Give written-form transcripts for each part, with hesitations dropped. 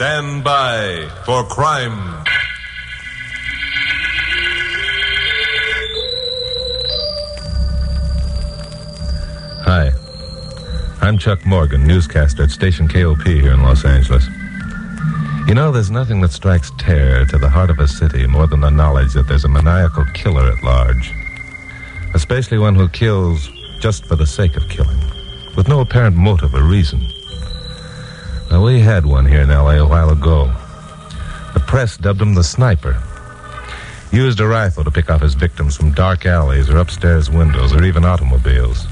Stand by for crime. Hi. I'm Chuck Morgan, newscaster at station KOP here in Los Angeles. You know, there's nothing that strikes terror to the heart of a city more than the knowledge that there's a maniacal killer at large. Especially one who kills just for the sake of killing, with no apparent motive or reason. Well, we had one here in L.A. a while ago. The press dubbed him the Sniper. Used a rifle to pick off his victims from dark alleys or upstairs windows or even automobiles.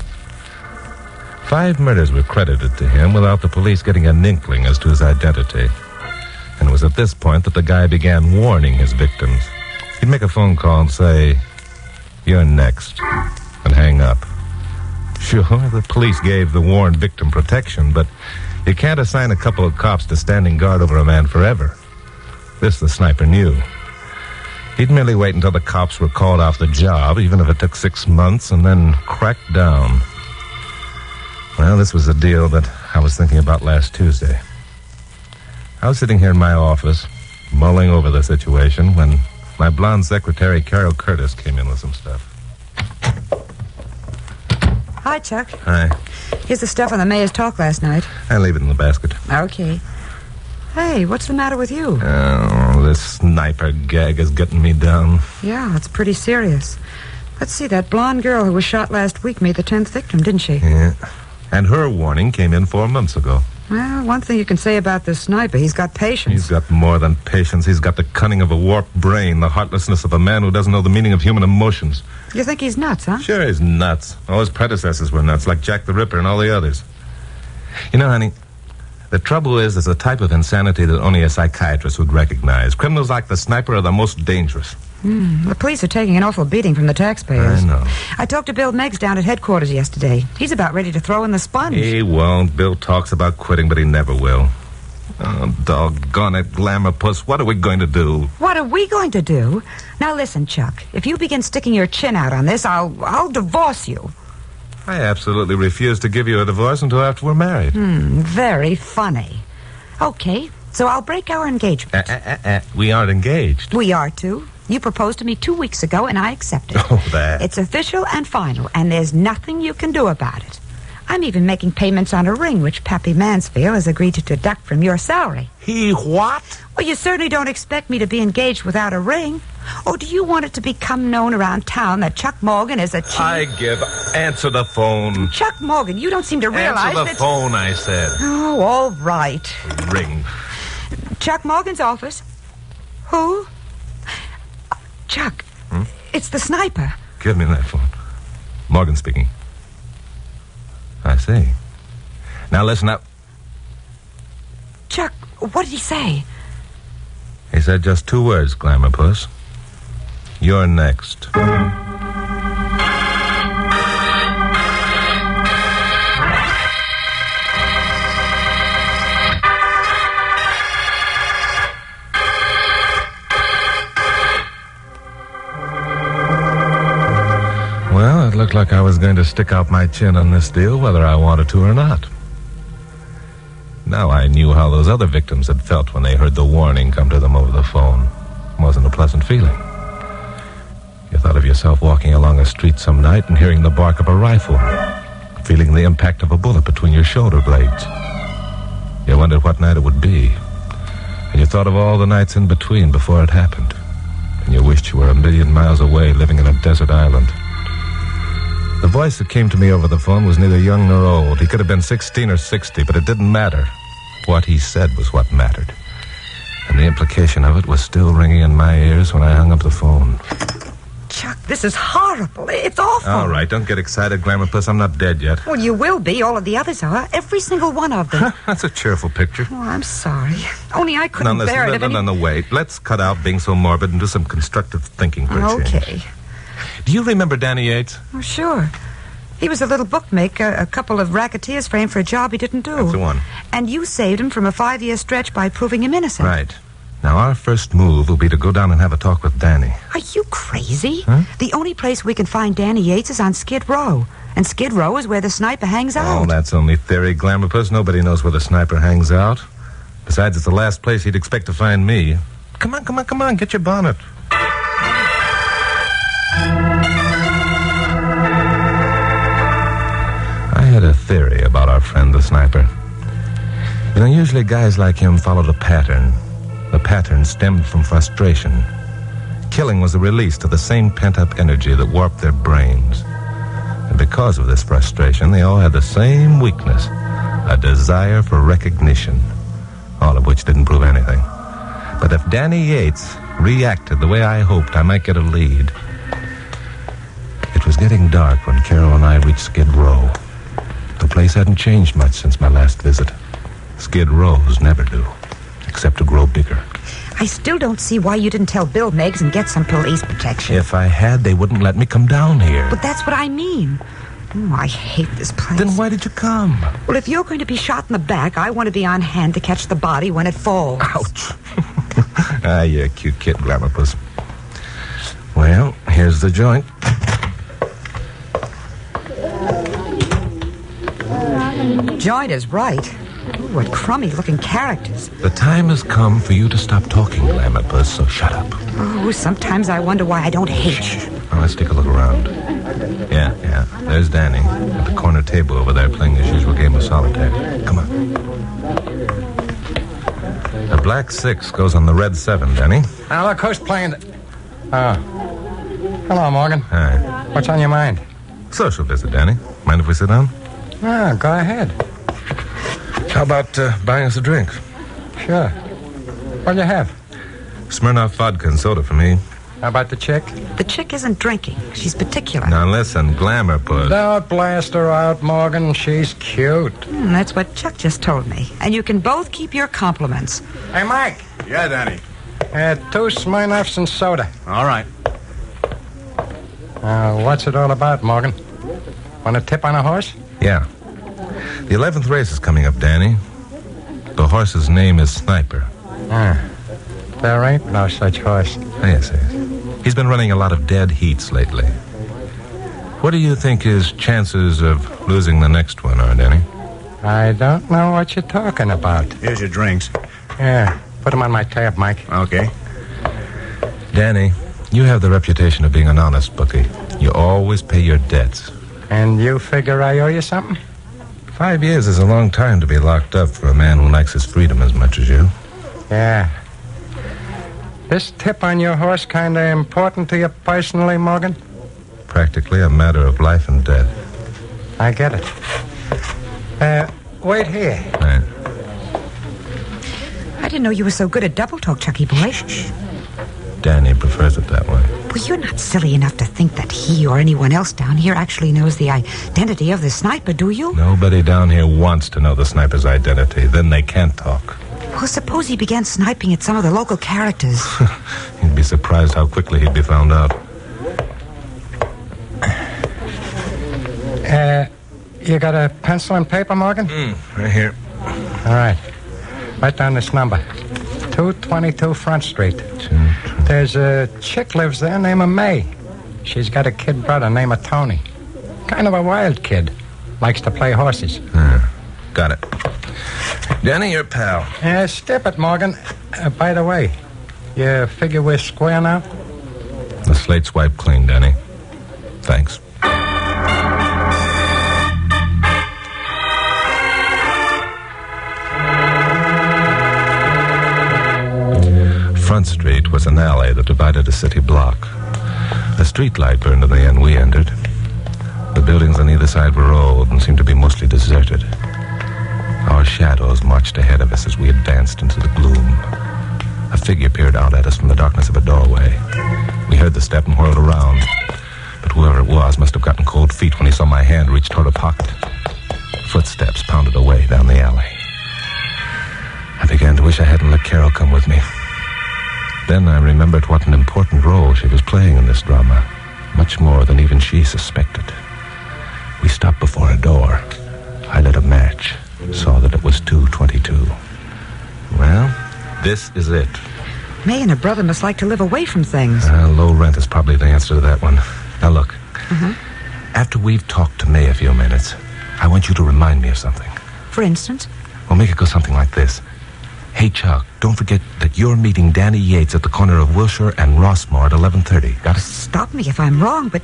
5 murders were credited to him without the police getting an inkling as to his identity. And it was at this point that the guy began warning his victims. He'd make a phone call and say, "You're next," and hang up. Sure, the police gave the warned victim protection, but you can't assign a couple of cops to standing guard over a man forever. This the Sniper knew. He'd merely wait until the cops were called off the job, even if it took 6 months, and then crack down. Well, this was the deal that I was thinking about last Tuesday. I was sitting here in my office, mulling over the situation, when my blonde secretary, Carol Curtis, came in with some stuff. Hi, Chuck. Hi. Here's the stuff on the mayor's talk last night. I leave it in the basket. Okay. Hey, what's the matter with you? Oh, this Sniper gag is getting me down. Yeah, it's pretty serious. Let's see, that blonde girl who was shot last week made the 10th victim, didn't she? Yeah. And her warning came in 4 months ago. Well, one thing you can say about this Sniper, he's got patience. He's got more than patience. He's got the cunning of a warped brain, the heartlessness of a man who doesn't know the meaning of human emotions. You think he's nuts, huh? Sure, he's nuts. All his predecessors were nuts, like Jack the Ripper and all the others. You know, honey, the trouble is there's a type of insanity that only a psychiatrist would recognize. Criminals like the Sniper are the most dangerous. The police are taking an awful beating from the taxpayers. I know. I talked to Bill Miggs down at headquarters yesterday. He's about ready to throw in the sponge. He won't. Bill talks about quitting, but he never will. Oh, doggone it, Glamour Puss. What are we going to do? What are we going to do? Now listen, Chuck. If you begin sticking your chin out on this, I'll divorce you. I absolutely refuse to give you a divorce until after we're married. Very funny. Okay, so I'll break our engagement. We aren't engaged. We are, too. You proposed to me 2 weeks ago, and I accepted. Oh, that. It's official and final, and there's nothing you can do about it. I'm even making payments on a ring, which Pappy Mansfield has agreed to deduct from your salary. He what? Well, you certainly don't expect me to be engaged without a ring. Or do you want it to become known around town that Chuck Morgan is a cheat? Answer the phone. Chuck Morgan, you don't seem to realize Answer the phone, I said. Oh, all right. Ring. Chuck Morgan's office. Who? Chuck, It's the Sniper. Give me that phone. Morgan speaking. I see. Now listen up. Chuck, what did he say? He said just 2 words, Glamour Puss. You're next. Well, it looked like I was going to stick out my chin on this deal, whether I wanted to or not. Now I knew how those other victims had felt when they heard the warning come to them over the phone. It wasn't a pleasant feeling. You thought of yourself walking along a street some night and hearing the bark of a rifle, feeling the impact of a bullet between your shoulder blades. You wondered what night it would be, and you thought of all the nights in between before it happened, and you wished you were 1,000,000 miles away living in a desert island. The voice that came to me over the phone was neither young nor old. He could have been 16 or 60, but it didn't matter. What he said was what mattered. And the implication of it was still ringing in my ears when I hung up the phone. Chuck, this is horrible. It's awful. All right, don't get excited, Glamour Puss. I'm not dead yet. Well, you will be. All of the others are. Every single one of them. That's a cheerful picture. Oh, I'm sorry. Only I couldn't bear it. No, wait. Let's cut out being so morbid and do some constructive thinking for a change. Okay. Do you remember Danny Yates? Oh, sure. He was a little bookmaker, a couple of racketeers framed for a job he didn't do. That's the one. And you saved him from a 5-year stretch by proving him innocent. Right. Now, our first move will be to go down and have a talk with Danny. Are you crazy? Huh? The only place we can find Danny Yates is on Skid Row. And Skid Row is where the Sniper hangs out. Oh, that's only theory, Glamour Puss. Nobody knows where the Sniper hangs out. Besides, it's the last place he'd expect to find me. Come on, get your bonnet. I had a theory about our friend the sniper. You know, usually guys like him followed a pattern. The pattern stemmed from frustration. Killing was a release to the same pent-up energy that warped their brains. And because of this frustration, they all had the same weakness, a desire for recognition, all of which didn't prove anything. But if Danny Yates reacted the way I hoped, I might get a lead. It was getting dark when Carol and I reached Skid Row. The place hadn't changed much since my last visit. Skid Rows never do, except to grow bigger. I still don't see why you didn't tell Bill Miggs and get some police protection. If I had, they wouldn't let me come down here. But that's what I mean. Oh, I hate this place. Then why did you come? Well, if you're going to be shot in the back, I want to be on hand to catch the body when it falls. Ouch. You're a cute kid, Glamourpuss. Well, here's the joint. Joint is right. Ooh, what crummy-looking characters. The time has come for you to stop talking, Glamourpuss, so shut up. Oh, sometimes I wonder why I don't hate you. Now, let's take a look around. Yeah. There's Danny at the corner table over there playing his usual game of solitaire. Come on. The black 6 goes on the red 7, Danny. Now, look, who's playing it? Hello, Morgan. Hi. What's on your mind? Social visit, Danny. Mind if we sit down? Go ahead. How about buying us a drink? Sure. What'll you have? Smirnoff vodka and soda for me. How about the chick? The chick isn't drinking. She's particular. Now listen, Glamourpuss. Don't blast her out, Morgan. She's cute. That's what Chuck just told me. And you can both keep your compliments. Hey, Mike. Yeah, Danny. 2 Smirnoffs and soda. All right. What's it all about, Morgan? Want a tip on a horse? Yeah. The 11th race is coming up, Danny. The horse's name is Sniper. There ain't no such horse. Oh, yes. He's been running a lot of dead heats lately. What do you think his chances of losing the next one are, Danny? I don't know what you're talking about. Here's your drinks. Yeah, put them on my tab, Mike. Okay. Danny, you have the reputation of being an honest bookie. You always pay your debts. And you figure I owe you something? 5 years is a long time to be locked up for a man who likes his freedom as much as you. Yeah. This tip on your horse kind of important to you personally, Morgan? Practically a matter of life and death. I get it. Wait here. Right. I didn't know you were so good at double talk, Chucky boy. Shh. Danny prefers it that way. Well, you're not silly enough to think that he or anyone else down here actually knows the identity of the sniper, do you? Nobody down here wants to know the sniper's identity. Then they can't talk. Well, suppose he began sniping at some of the local characters. You'd be surprised how quickly he'd be found out. You got a pencil and paper, Morgan? Right here. All right. Write down this number. 222 Front Street. There's a chick lives there named May. She's got a kid brother named Tony. Kind of a wild kid. Likes to play horses. Got it. Danny, your pal. Step it, Morgan. By the way, you figure we're square now? The slate's wiped clean, Danny. Thanks. Front Street was an alley that divided a city block. A street light burned in the end we entered. The buildings on either side were old and seemed to be mostly deserted. Our shadows marched ahead of us as we advanced into the gloom. A figure peered out at us from the darkness of a doorway. We heard the step and whirled around. But whoever it was must have gotten cold feet when he saw my hand reach toward a pocket. Footsteps pounded away down the alley. I began to wish I hadn't let Carol come with me. Then I remembered what an important role she was playing in this drama, much more than even she suspected. We stopped before a door. I lit a match, saw that it was 222. Well, this is it. May and her brother must like to live away from things. Low rent is probably the answer to that one. Now look, after we've talked to May a few minutes, I want you to remind me of something. For instance? We'll make it go something like this. Hey, Chuck, don't forget that you're meeting Danny Yates at the corner of Wilshire and Rossmore at 11:30. Got it? Stop me if I'm wrong, but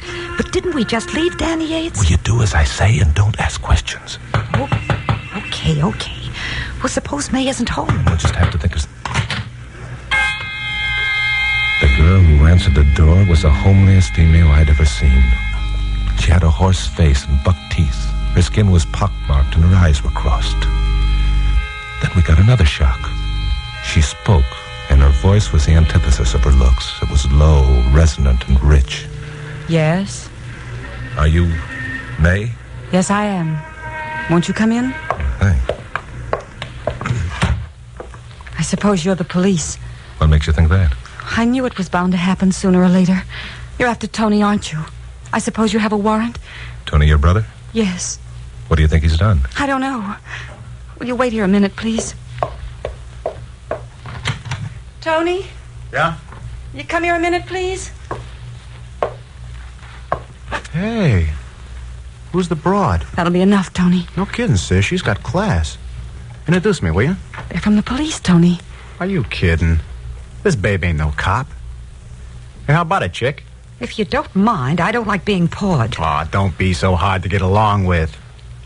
didn't we just leave Danny Yates? Well, you do as I say and don't ask questions. Oh, okay. Well, suppose May isn't home. We'll just have to think of... The girl who answered the door was the homeliest female I'd ever seen. She had a horse face and buck teeth. Her skin was pockmarked and her eyes were crossed. Then we got another shock. She spoke, and her voice was the antithesis of her looks. It was low, resonant, and rich. Yes? Are you May? Yes, I am. Won't you come in? Thanks. I suppose you're the police. What makes you think that? I knew it was bound to happen sooner or later. You're after Tony, aren't you? I suppose you have a warrant? Tony, your brother? Yes. What do you think he's done? I don't know. Will you wait here a minute, please? Tony? Yeah? You come here a minute, please? Hey, who's the broad? That'll be enough, Tony. No kidding, sis. She's got class. Introduce me, will you? They're from the police, Tony. Are you kidding? This babe ain't no cop. Hey, how about it, chick? If you don't mind, I don't like being pawed. Aw, don't be so hard to get along with.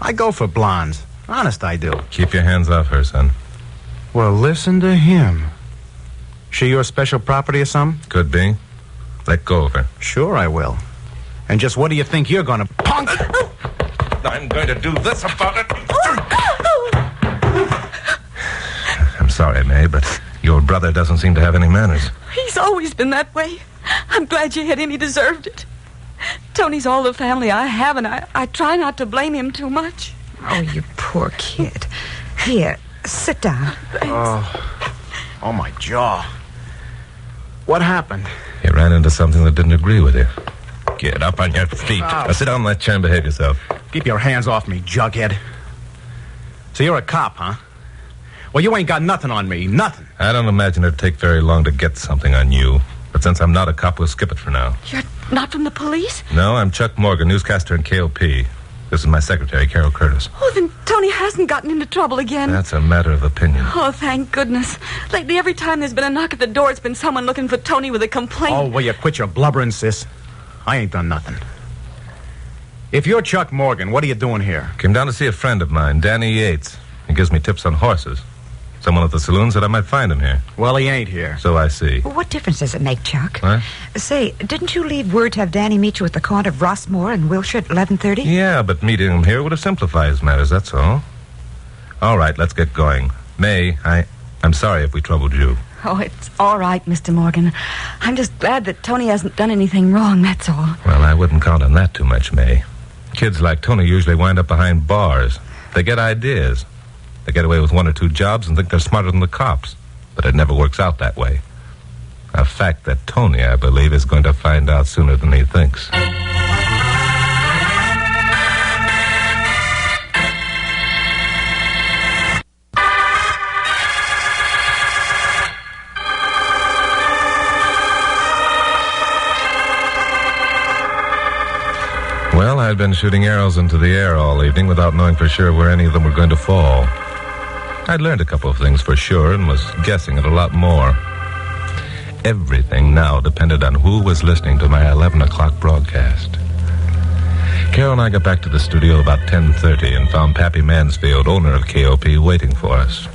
I go for blondes. Honest, I do. Keep your hands off her, son. Well, listen to him. She your special property or something? Could be. Let go of her. Sure I will. And just what do you think you're gonna... Punk! I'm going to do this about it. I'm sorry, May, but your brother doesn't seem to have any manners. He's always been that way. I'm glad you hit him. He deserved it. Tony's all the family I have, and I try not to blame him too much. Oh, you poor kid. Here, sit down. Oh, my jaw. What happened? You ran into something that didn't agree with you. Get up on your feet. Now sit down in that chair and behave yourself. Keep your hands off me, jughead. So you're a cop, huh? Well, you ain't got nothing on me. Nothing. I don't imagine it'd take very long to get something on you. But since I'm not a cop, we'll skip it for now. You're not from the police? No, I'm Chuck Morgan, newscaster in KOP. This is my secretary, Carol Curtis. Oh, then Tony hasn't gotten into trouble again. That's a matter of opinion. Oh, thank goodness. Lately, every time there's been a knock at the door, it's been someone looking for Tony with a complaint. Oh, will you quit your blubbering, sis? I ain't done nothing. If you're Chuck Morgan, what are you doing here? Came down to see a friend of mine, Danny Yates. He gives me tips on horses. Someone at the saloon said I might find him here. Well, he ain't here. So I see. Well, what difference does it make, Chuck? What? Say, didn't you leave word to have Danny meet you at the corner of Rossmore and Wilshire at 11:30? Yeah, but meeting him here would have simplified his matters, that's all. All right, let's get going. May, I'm sorry if we troubled you. Oh, it's all right, Mr. Morgan. I'm just glad that Tony hasn't done anything wrong, that's all. Well, I wouldn't count on that too much, May. Kids like Tony usually wind up behind bars. They get ideas. They get away with one or two jobs and think they're smarter than the cops. But it never works out that way. A fact that Tony, I believe, is going to find out sooner than he thinks. Well, I'd been shooting arrows into the air all evening without knowing for sure where any of them were going to fall. I'd learned a couple of things for sure and was guessing at a lot more. Everything now depended on who was listening to my 11 o'clock broadcast. Carol and I got back to the studio about 10:30 and found Pappy Mansfield, owner of KOP, waiting for us.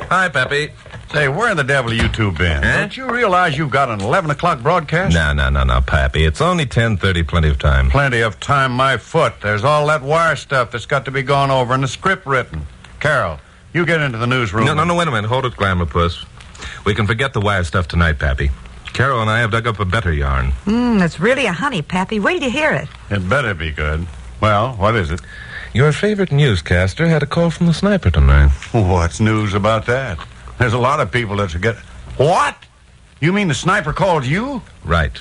Hi, Pappy. Say, where the devil you two been? Huh? Don't you realize you've got an 11 o'clock broadcast? No, Pappy. It's only 10:30, plenty of time. Plenty of time, my foot. There's all that wire stuff that's got to be gone over and the script written. Carol, you get into the newsroom. No, wait a minute. Hold it, Glamour Puss. We can forget the wire stuff tonight, Pappy. Carol and I have dug up a better yarn. It's really a honey, Pappy. Wait till you hear it. It better be good. Well, what is it? Your favorite newscaster had a call from the sniper tonight. What's news about that? There's a lot of people that get... What? You mean the sniper called you? Right.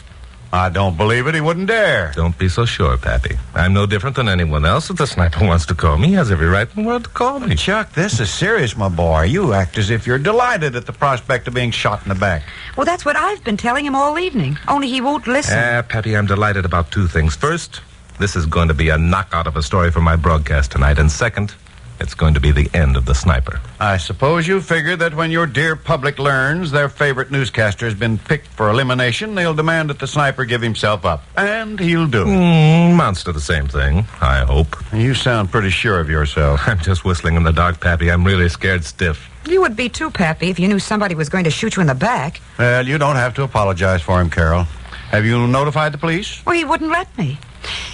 I don't believe it. He wouldn't dare. Don't be so sure, Pappy. I'm no different than anyone else. If the sniper wants to call me, he has every right in the world to call me. Chuck, this is serious, my boy. You act as if you're delighted at the prospect of being shot in the back. Well, that's what I've been telling him all evening. Only he won't listen. Pappy, I'm delighted about two things. First, this is going to be a knockout of a story for my broadcast tonight. And second, It's going to be the end of the sniper. I suppose you figure that when your dear public learns their favorite newscaster has been picked for elimination, they'll demand that the sniper give himself up. And he'll do it. Amounts to the same thing, I hope. You sound pretty sure of yourself. I'm just whistling in the dark, Pappy. I'm really scared stiff. You would be too, Pappy, if you knew somebody was going to shoot you in the back. Well, you don't have to apologize for him, Carol. Have you notified the police? Well, he wouldn't let me.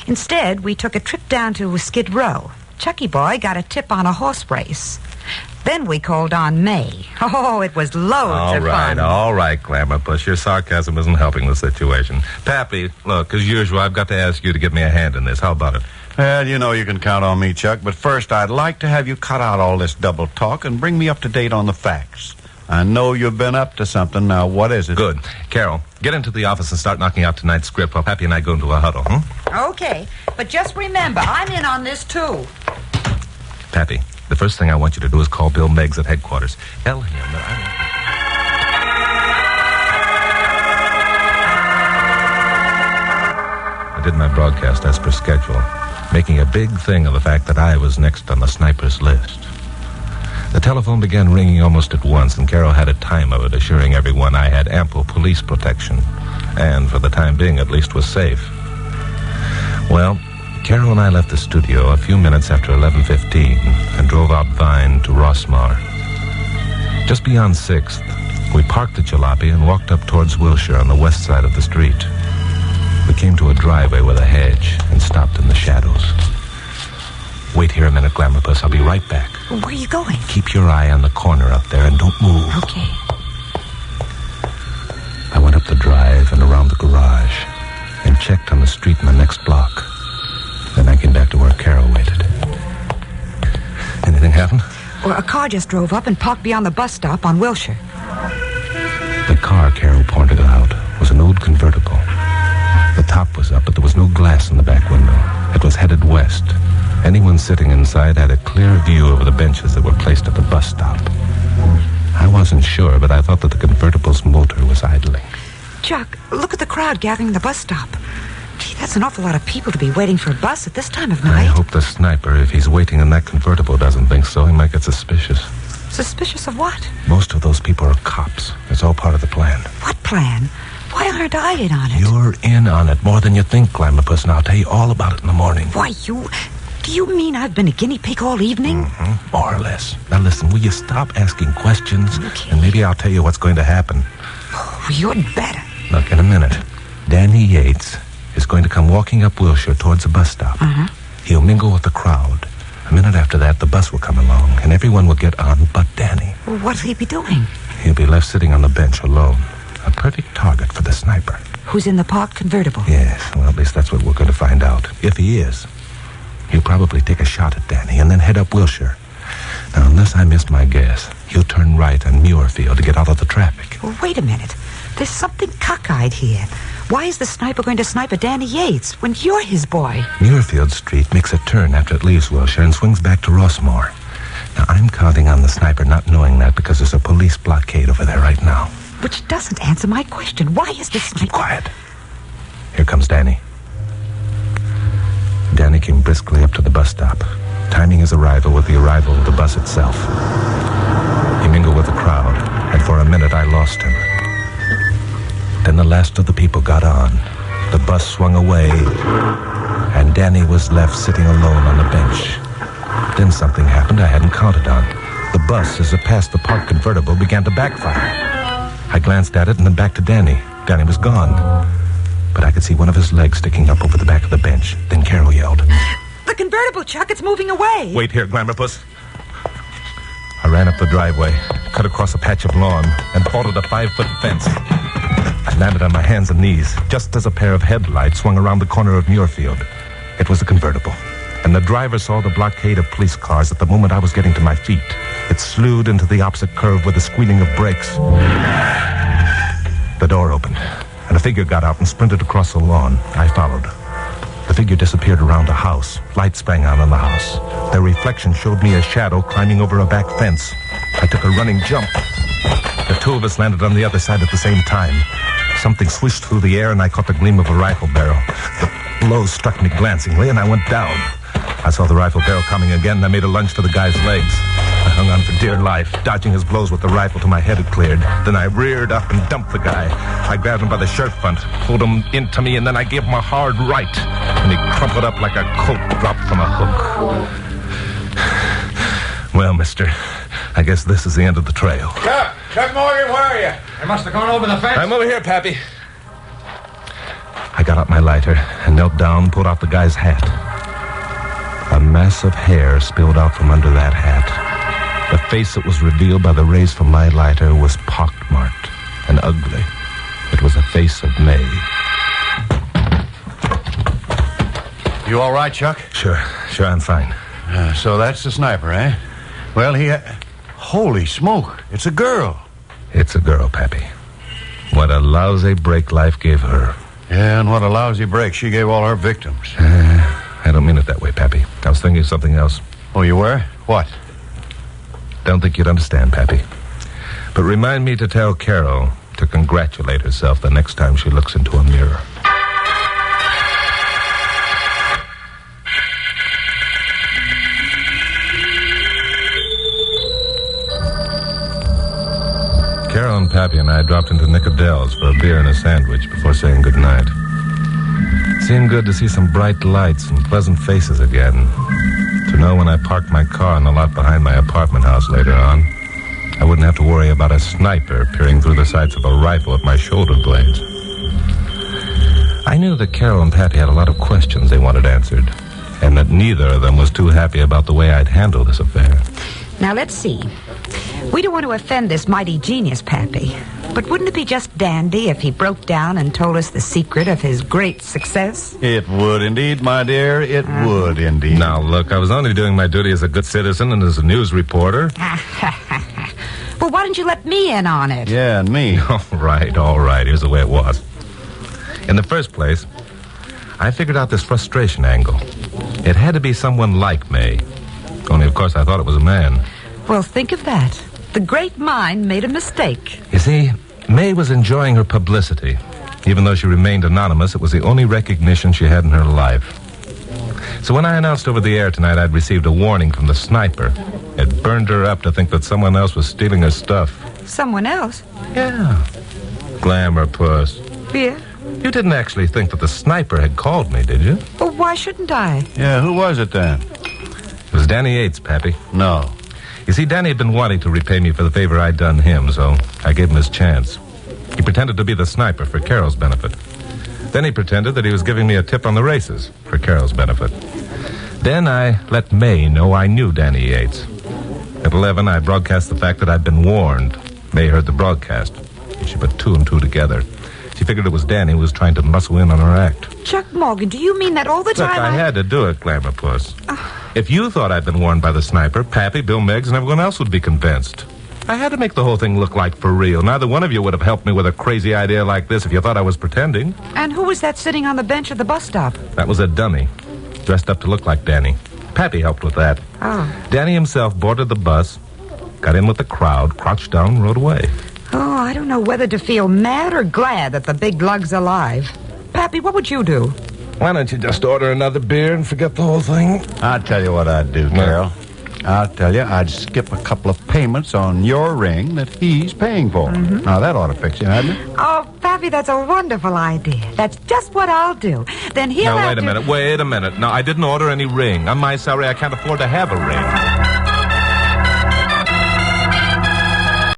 Instead, we took a trip down to Skid Row. Chucky Boy got a tip on a horse race. Then we called on May. Oh, it was loads of fun. All right, Glamour Puss. Your sarcasm isn't helping the situation. Pappy, look, as usual, I've got to ask you to give me a hand in this. How about it? Well, you know you can count on me, Chuck. But first, I'd like to have you cut out all this double talk and bring me up to date on the facts. I know you've been up to something. Now, what is it? Good. Carol, get into the office and start knocking out tonight's script while Pappy and I go into a huddle, Okay, but just remember, I'm in on this, too. Pappy, the first thing I want you to do is call Bill Miggs at headquarters. Tell him that I did my broadcast as per schedule, making a big thing of the fact that I was next on the sniper's list. The telephone began ringing almost at once, and Carol had a time of it, assuring everyone I had ample police protection, and for the time being at least was safe. Well, Carol and I left the studio a few minutes after 11:15 and drove out Vine to Rossmar. Just beyond 6th, we parked the jalopy and walked up towards Wilshire on the west side of the street. We came to a driveway with a hedge and stopped in the shadows. Wait here a minute, Glamour Puss. I'll be right back. Where are you going? Keep your eye on the corner up there and don't move. Okay. I went up the drive and around the garage and checked on the street in the next block. Then I came back to where Carol waited. Anything happen? Well, a car just drove up and parked beyond the bus stop on Wilshire. The car Carol pointed out was an old convertible. The top was up, but there was no glass in the back window. It was headed west. Anyone sitting inside had a clear view of the benches that were placed at the bus stop. I wasn't sure, but I thought that the convertible's motor was idling. Chuck, look at the crowd gathering the bus stop. Gee, that's an awful lot of people to be waiting for a bus at this time of night. I hope the sniper, if he's waiting in that convertible, doesn't think so. He might get suspicious. Suspicious of what? Most of those people are cops. It's all part of the plan. What plan? Why aren't I in on it? You're in on it more than you think, Glamour Puss, and I'll tell you all about it in the morning. Why, do you mean I've been a guinea pig all evening? Mm-hmm. More or less. Now listen, will you stop asking questions? Okay. And maybe I'll tell you what's going to happen. Oh, you'd better. Look, in a minute, Danny Yates is going to come walking up Wilshire towards the bus stop. He'll mingle with the crowd. A minute after that, the bus will come along, and everyone will get on but Danny. Well, what'll he be doing? He'll be left sitting on the bench alone. A perfect target for the sniper. Who's in the parked convertible? Yes, well, at least that's what we're going to find out. If he is, he'll probably take a shot at Danny and then head up Wilshire. Now, unless I missed my guess, he'll turn right on Muirfield to get out of the traffic. Well, wait a minute. There's something cockeyed here. Why is the sniper going to snipe at Danny Yates when you're his boy? Muirfield Street makes a turn after it leaves Wilshire and swings back to Rossmore. Now, I'm counting on the sniper not knowing that because there's a police blockade over there right now. Which doesn't answer my question. Why is the sniper... Keep quiet. Here comes Danny. Danny came briskly up to the bus stop, timing his arrival with the arrival of the bus itself. He mingled with the crowd, and for a minute I lost him. Then the last of the people got on. The bus swung away, and Danny was left sitting alone on the bench. Then something happened I hadn't counted on. The bus, as it passed the parked convertible, began to backfire. I glanced at it and then back to Danny. Danny was gone. But I could see one of his legs sticking up over the back of the bench. Then Carol yelled, "The convertible, Chuck, it's moving away." "Wait here, Glamour Puss." I ran up the driveway, cut across a patch of lawn, and vaulted a 5-foot fence. I landed on my hands and knees, just as a pair of headlights swung around the corner of Muirfield. It was a convertible, and the driver saw the blockade of police cars at the moment I was getting to my feet. It slewed into the opposite curve with a squealing of brakes. The door opened, and a figure got out and sprinted across the lawn. I followed. The figure disappeared around a house. Lights sprang on in the house. Their reflection showed me a shadow climbing over a back fence. I took a running jump. The two of us landed on the other side at the same time. Something swished through the air, and I caught the gleam of a rifle barrel. The blow struck me glancingly, and I went down. I saw the rifle barrel coming again, and I made a lunge for the guy's legs. I hung on for dear life, dodging his blows with the rifle till my head had cleared. Then I reared up and dumped the guy. I grabbed him by the shirt front, pulled him into me, and then I gave him a hard right. And he crumpled up like a colt dropped from a hook. Well, mister, I guess this is the end of the trail. Chuck Morgan, where are you? I must have gone over the fence. I'm over here, Pappy. I got out my lighter and knelt down and pulled out the guy's hat. A mass of hair spilled out from under that hat. The face that was revealed by the rays from my lighter was pockmarked and ugly. It was the face of May. You all right, Chuck? Sure, I'm fine. So that's the sniper, eh? Well, holy smoke, it's a girl. It's a girl, Pappy. What a lousy break life gave her. Yeah, and what a lousy break she gave all her victims. I don't mean it that way, Pappy. I was thinking of something else. Oh, you were? What? Don't think you'd understand, Pappy. But remind me to tell Carol to congratulate herself the next time she looks into a mirror. Carol and Pappy and I dropped into Nick Adele's for a beer and a sandwich before saying goodnight. Seemed good to see some bright lights and pleasant faces again. To know when I parked my car in the lot behind my apartment house later on, I wouldn't have to worry about a sniper peering through the sights of a rifle at my shoulder blades. I knew that Carol and Patty had a lot of questions they wanted answered, and that neither of them was too happy about the way I'd handle this affair. Now, let's see. We don't want to offend this mighty genius, Pappy. But wouldn't it be just dandy if he broke down and told us the secret of his great success? It would indeed, my dear. It would indeed. Now, look, I was only doing my duty as a good citizen and as a news reporter. Well, why didn't you let me in on it? Yeah, and me. All right. Here's the way it was. In the first place, I figured out this frustration angle. It had to be someone like May. Only, of course, I thought it was a man. Well, think of that. The great mind made a mistake. You see, May was enjoying her publicity. Even though she remained anonymous, it was the only recognition she had in her life. So when I announced over the air tonight I'd received a warning from the sniper, it burned her up to think that someone else was stealing her stuff. Someone else? Yeah. Glamour puss. Yeah? You didn't actually think that the sniper had called me, did you? Well, why shouldn't I? Yeah, who was it then? It was Danny Yates, Pappy. No. You see, Danny had been wanting to repay me for the favor I'd done him, so I gave him his chance. He pretended to be the sniper for Carol's benefit. Then he pretended that he was giving me a tip on the races for Carol's benefit. Then I let May know I knew Danny Yates. At 11, I broadcast the fact that I'd been warned. May heard the broadcast. She put two and two together. She figured it was Danny who was trying to muscle in on her act. Chuck Morgan, do you mean that all the time? Look, I had to do it, Glamour Puss. If you thought I'd been warned by the sniper, Pappy, Bill Miggs, and everyone else would be convinced. I had to make the whole thing look like for real. Neither one of you would have helped me with a crazy idea like this if you thought I was pretending. And who was that sitting on the bench at the bus stop? That was a dummy, dressed up to look like Danny. Pappy helped with that. Oh. Danny himself boarded the bus, got in with the crowd, crouched down, and rode away. Oh, I don't know whether to feel mad or glad that the big lug's alive. Pappy, what would you do? Why don't you just order another beer and forget the whole thing? I'll tell you what I'd do, Carol. I'll tell you, I'd skip a couple of payments on your ring that he's paying for. Mm-hmm. Now, that ought to fix you, hadn't it? Oh, Pappy, that's a wonderful idea. That's just what I'll do. Then he'll Now, have wait a minute. Now, I didn't order any ring. On my salary, I can't afford to have a ring.